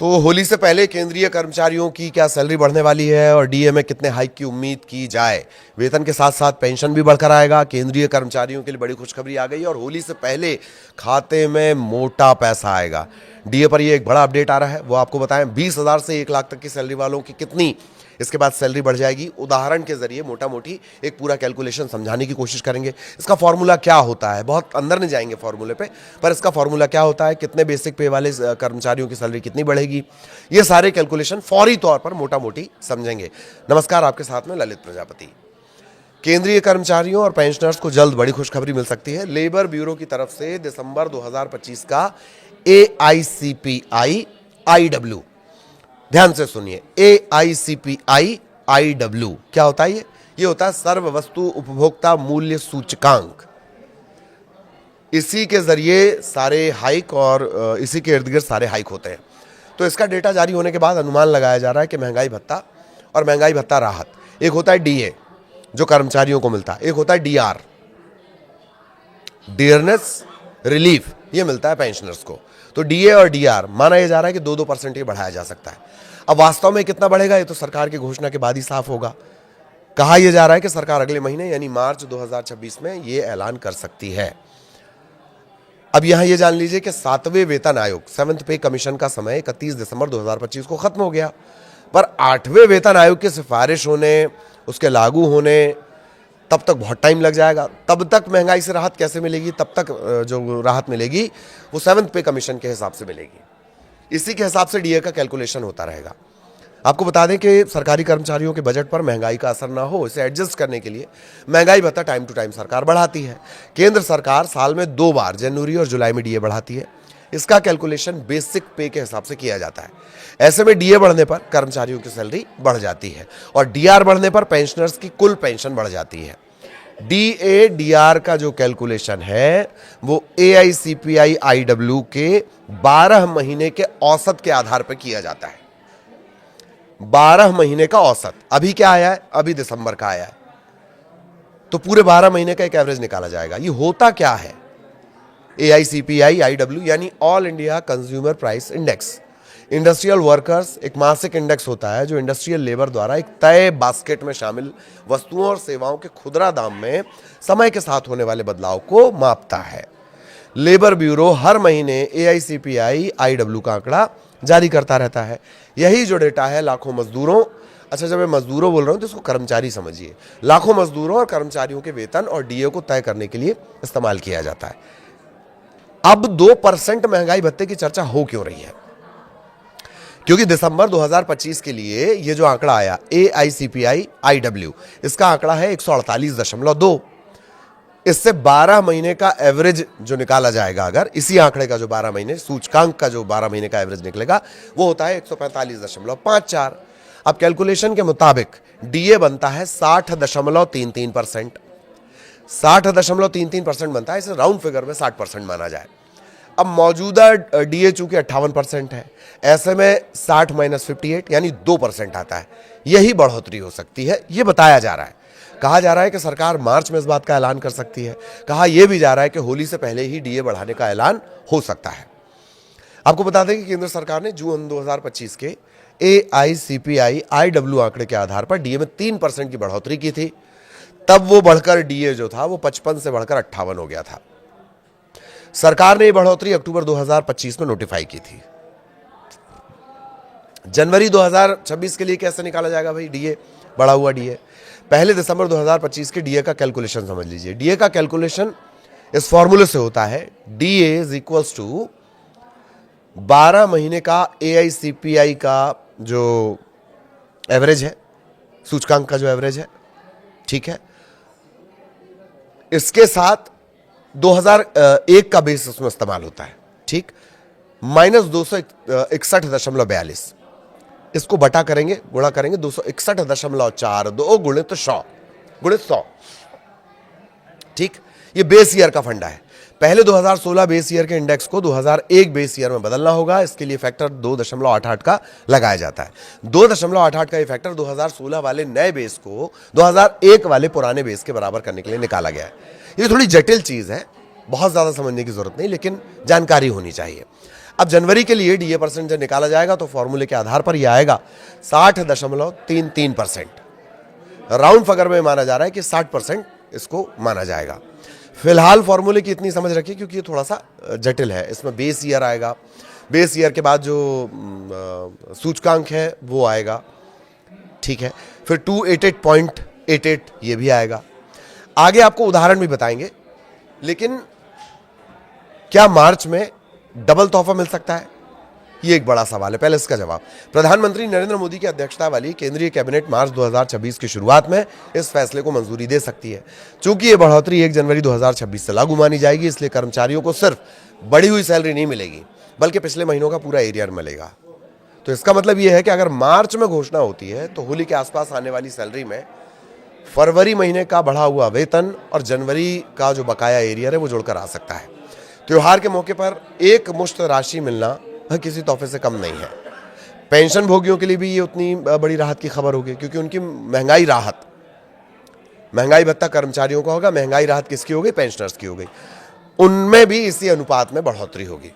तो होली से पहले केंद्रीय कर्मचारियों की क्या सैलरी बढ़ने वाली है और डीए में कितने हाइक की उम्मीद की जाए। वेतन के साथ साथ पेंशन भी बढ़कर आएगा। केंद्रीय कर्मचारियों के लिए बड़ी खुशखबरी आ गई और होली से पहले खाते में मोटा पैसा आएगा। डीए पर ये एक बड़ा अपडेट आ रहा है, वो आपको बताएं। 20,000 से 1 लाख तक की सैलरी वालों की कितनी इसके बाद सैलरी बढ़ जाएगी, उदाहरण के जरिए मोटा मोटी एक पूरा कैलकुलेशन समझाने की कोशिश करेंगे। इसका फॉर्मूला क्या होता है, बहुत अंदर नहीं जाएंगे फॉर्मूले पे, पर इसका फॉर्मूला क्या होता है, कितने बेसिक पे वाले कर्मचारियों की सैलरी कितनी बढ़ेगी, ये सारे कैलकुलेशन फौरी तौर पर मोटा मोटी समझेंगे। नमस्कार, आपके साथ में ललित प्रजापति। केंद्रीय कर्मचारियों और पेंशनर्स को जल्द बड़ी खुशखबरी मिल सकती है। लेबर ब्यूरो की तरफ से दिसंबर 2025 का AICPI IW, ध्यान से सुनिए, AICPI IW क्या होता है? ये होता है सर्व वस्तु उपभोक्ता मूल्य सूचकांक। इसी के जरिए सारे हाइक और इसी के इर्द गिर्द सारे हाइक होते हैं। तो इसका डेटा जारी होने के बाद अनुमान लगाया जा रहा है कि महंगाई भत्ता और महंगाई भत्ता राहत, एक होता है DA जो कर्मचारियों को मिलता है, एक होता है DR डियरनेस रिलीफ, ये मिलता है पेंशनर्स को। तो DA और DR माना यह जा रहा है कि 2-2% ये बढ़ाया जा सकता है। अब वास्तव में कितना बढ़ेगा ये तो सरकार की घोषणा के बाद ही साफ होगा। कहा यह जा रहा है कि सरकार अगले महीने यानी मार्च 2026 में ये ऐलान कर सकती है। अब यहां ये जान लीजिए कि 7वें वेतन आयोग 7th पे कमीशन का समय 31 दिसंबर 2025 को खत्म हो गया, पर 8वें वेतन आयोग की सिफारिश होने, उसके लागू होने तब तक बहुत टाइम लग जाएगा। तब तक महंगाई से राहत कैसे मिलेगी? तब तक जो राहत मिलेगी वो 7th पे कमीशन के हिसाब से मिलेगी। इसी के हिसाब से डीए का कैलकुलेशन होता रहेगा। आपको बता दें कि सरकारी कर्मचारियों के बजट पर महंगाई का असर ना हो, इसे एडजस्ट करने के लिए महंगाई भत्ता टाइम टू टाइम सरकार बढ़ाती है। केंद्र सरकार साल में 2 बार जनवरी और जुलाई में डीए बढ़ाती है। इसका कैलकुलेशन बेसिक पे के हिसाब से किया जाता है। ऐसे में डीए बढ़ने पर कर्मचारियों की सैलरी बढ़ जाती है और डीआर बढ़ने पर पेंशनर्स की कुल पेंशन बढ़ जाती है। DA DR का जो कैलकुलेशन है वो AICPI IW के 12 महीने के औसत के आधार पर किया जाता है। 12 महीने का औसत अभी क्या आया है? अभी दिसंबर का आया है, तो पूरे 12 महीने का एक एवरेज निकाला जाएगा। ये होता क्या है? AICPI IW यानी all India consumer price index. Industrial workers एक मासिक इंडेक्स होता है जो इंडस्ट्रियल लेबर द्वारा एक तय बास्केट में शामिल वस्तुओं और सेवाओं के खुदरा दाम में समय के साथ होने वाले बदलाव को मापता है। लेबर ब्यूरो हर महीने AICPI IW का आंकड़ा जारी करता रहता है। यही जो डेटा है लाखों मजदूरों, अच्छा जब मैं मजदूरों बोल रहा हूं तो इसको कर्मचारी समझिए, लाखों मजदूरों और कर्मचारियों के वेतन और डीए को तय करने के लिए इस्तेमाल किया जाता है। अब 2% महंगाई भत्ते की चर्चा हो क्यों रही है? क्योंकि दिसंबर 2025 के लिए ये जो आंकड़ा आया AICPI IW, इसका आंकड़ा है 148.2। इससे 12 महीने का एवरेज जो निकाला जाएगा, अगर इसी आंकड़े का जो 12 महीने सूचकांक का जो 12 महीने का एवरेज निकलेगा वो होता है 145.54। अब कैलकुलेशन के मुताबिक डीए बनता है 60.33%। 60.33% बनता है, इसे राउंड फिगर में 60% माना जाए। अब मौजूदा डीए चूंकि 58% है, ऐसे में 60 - 58 यानी 2% आता है। यही बढ़ोतरी हो सकती है, ये बताया जा रहा है। कहा जा रहा है कि सरकार मार्च में इस बात का ऐलान कर सकती है। कहा यह भी जा रहा है कि होली से पहले ही डीए बढ़ाने का ऐलान हो सकता है। आपको बता दें कि केंद्र सरकार ने जून 2025 के AICPI IW आंकड़े के आधार पर डीए में 3% की बढ़ोतरी की थी। तब वो बढ़कर डीए जो था वो 55 से बढ़कर 58 हो गया था। सरकार ने ये बढ़ोतरी अक्टूबर 2025 में नोटिफाई की थी। जनवरी 2026 के लिए कैसे निकाला जाएगा भाई डीए, बढ़ा हुआ डीए? पहले दिसंबर 2025 के डीए का कैलकुलेशन समझ लीजिए। डीए का कैलकुलेशन इस फॉर्मूले से होता है, DA = 12 महीने का AICPI का जो एवरेज है, सूचकांक का जो एवरेज है, ठीक है, इसके साथ 2001 का बेस उसमें इस्तेमाल होता है, ठीक, -261.42। इसको बटा करेंगे, गुणा करेंगे 261.42 गुणित 100, ठीक। ये बेस ईयर का फंडा है। पहले 2016 बेस ईयर के इंडेक्स को 2001 बेस ईयर में बदलना होगा। इसके लिए फैक्टर 2.88 का लगाया जाता है। 2.88 का ये फैक्टर 2016 वाले नए बेस को 2001 वाले पुराने बेस के बराबर करने के लिए निकाला गया है। ये थोड़ी जटिल चीज है, बहुत ज्यादा समझने की जरूरत नहीं, लेकिन जानकारी होनी चाहिए। अब जनवरी के लिए डीए परसेंट जब निकाला जाएगा तो फॉर्मूले के आधार पर यह आएगा 60.33%। राउंड फिगर में माना जा रहा है कि 60% इसको माना जाएगा। फिलहाल फॉर्मूले की इतनी समझ रखिए क्योंकि ये थोड़ा सा जटिल है। इसमें बेस ईयर आएगा, बेस ईयर के बाद जो सूचकांक है वो आएगा, ठीक है। फिर 288.88 ये भी आएगा। आगे आपको उदाहरण भी बताएंगे। लेकिन क्या मार्च में डबल तोहफा मिल सकता है? ये एक बड़ा सवाल है। पहले इसका जवाब, प्रधानमंत्री नरेंद्र मोदी की अध्यक्षता वाली केंद्रीय कैबिनेट मार्च 2026 की शुरुआत में इस फैसले को मंजूरी दे सकती है। चूंकि ये बढ़ोतरी 1 जनवरी 2026 से लागू मानी जाएगी, इसलिए कर्मचारियों को सिर्फ बढ़ी हुई सैलरी नहीं मिलेगी बल्कि पिछले महीनों का पूरा एरियर मिलेगा। तो इसका मतलब यह है कि अगर मार्च में घोषणा होती है तो होली के आसपास आने वाली सैलरी में फरवरी महीने का बढ़ा हुआ वेतन और जनवरी का जो बकाया एरियर है वो जुड़कर आ सकता है। त्योहार के मौके पर एक मुश्त राशि मिलना किसी तोहफे से कम नहीं है। पेंशन भोगियों के लिए भी ये उतनी बड़ी राहत की खबर होगी क्योंकि उनकी महंगाई भत्ता कर्मचारियों का होगा, महंगाई राहत किसकी हो गई? पेंशनर्स की हो गई। उनमें भी इसी अनुपात में बढ़ोतरी होगी।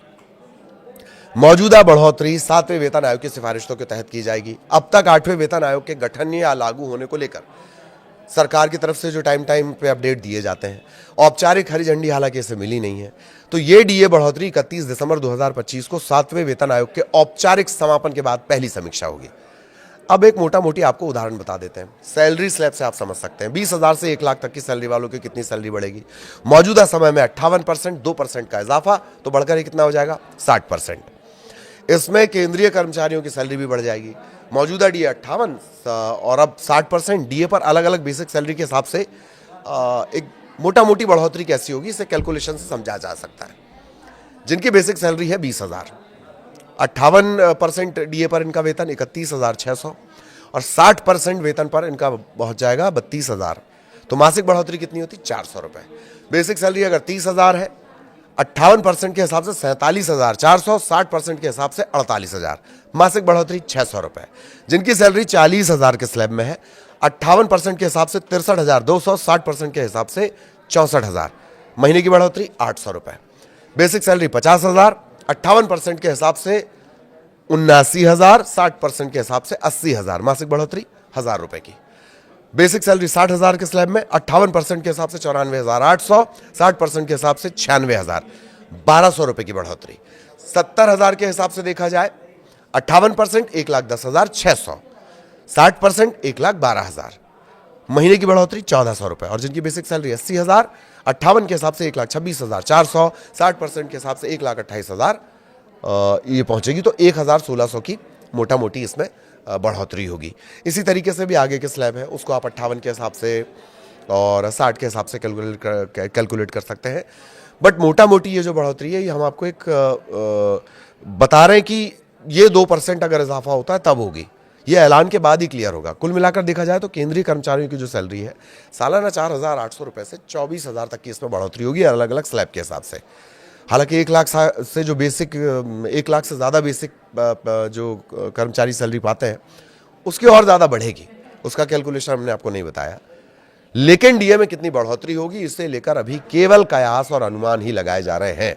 मौजूदा बढ़ोतरी 7वें वेतन आयोग की सिफारिशों के तहत की जाएगी। अब तक 8वें वेतन आयोग के गठन या लागू होने को लेकर सरकार की तरफ से जो टाइम पे अपडेट दिए जाते हैं, औपचारिक हरी झंडी हालांकि इसे मिली नहीं है। तो ये डीए बढ़ोतरी 31 दिसंबर 2025 को 7वें वेतन आयोग के औपचारिक समापन के बाद पहली समीक्षा होगी। अब एक मोटा मोटी आपको उदाहरण बता देते हैं। सैलरी स्लैब से आप समझ सकते हैं 20,000 से 1 लाख तक की सैलरी वालों की कितनी सैलरी बढ़ेगी। मौजूदा समय में 58%, 2% का इजाफा तो बढ़कर ही कितना हो जाएगा? 60%। इसमें केंद्रीय कर्मचारियों की सैलरी भी बढ़ जाएगी। मौजूदा डीए 58 और अब 60%। डीए पर अलग अलग बेसिक सैलरी के हिसाब से एक मोटा मोटी बढ़ोतरी कैसी होगी, इसे कैलकुलेशन से समझा जा सकता है। जिनकी बेसिक सैलरी है 20,000, 58% डीए पर इनका वेतन 31,600 और 60% वेतन पर इनका पहुंच जाएगा 32,000। तो मासिक बढ़ोतरी कितनी होती? 400 रुपये। बेसिक सैलरी अगर 30,000 है, 58% के हिसाब से 47,400, 60% के हिसाब से 48,000, मासिक बढ़ोतरी 600 रुपये। जिनकी सैलरी 40,000 के स्लैब में है, 58% के हिसाब से 63,200, 60% के हिसाब से 64,000, महीने की बढ़ोतरी 800 रुपये। बेसिक सैलरी 50,000, 58% के हिसाब से 79,000, 60% के हिसाब से 80,000, मासिक बढ़ोतरी 1,000 रुपये की। बेसिक सैलरी 60,000 के स्लैब में, 58% के हिसाब से 94,800, 60% के हिसाब से 96,000, 1,200 रुपये की बढ़ोतरी। 70,000 के हिसाब से देखा जाए, 58% 1,10,600, 60% 1,12,000, महीने की बढ़ोतरी 1,400 रुपये। और जिनकी बेसिक सैलरी 80,000, 58 के हिसाब से 1,26,400, 60% के हिसाब से 1,28,000 ये पहुंचेगी। तो 1,1600 की मोटा मोटी इसमें बढ़ोतरी होगी। इसी तरीके से भी आगे के स्लैब है उसको आप 58 के हिसाब से और 60 के हिसाब से कैलकुलेट कर सकते हैं। बट मोटा मोटी ये जो बढ़ोतरी है ये हम आपको एक बता रहे हैं कि ये 2% अगर इजाफा होता है तब होगी। ये ऐलान के बाद ही क्लियर होगा। कुल मिलाकर देखा जाए तो केंद्रीय कर्मचारियों की जो सैलरी है सालाना 4,800 रुपये से 24,000 तक की इसमें बढ़ोतरी होगी अलग अलग स्लैब के हिसाब से। हालांकि 1 लाख से जो बेसिक 1 लाख से ज़्यादा बेसिक जो कर्मचारी सैलरी पाते हैं उसकी और ज़्यादा बढ़ेगी, उसका कैलकुलेशन हमने आपको नहीं बताया। लेकिन डीए में कितनी बढ़ोतरी होगी इसे लेकर अभी केवल कयास और अनुमान ही लगाए जा रहे हैं।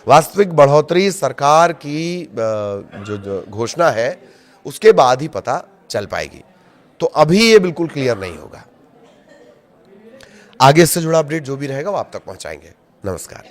वास्तविक बढ़ोतरी सरकार की जो घोषणा है उसके बाद ही पता चल पाएगी। तो अभी ये बिल्कुल क्लियर नहीं होगा। आगे इससे जुड़ा अपडेट जो भी रहेगा वो आप तक पहुंचाएंगे। नमस्कार।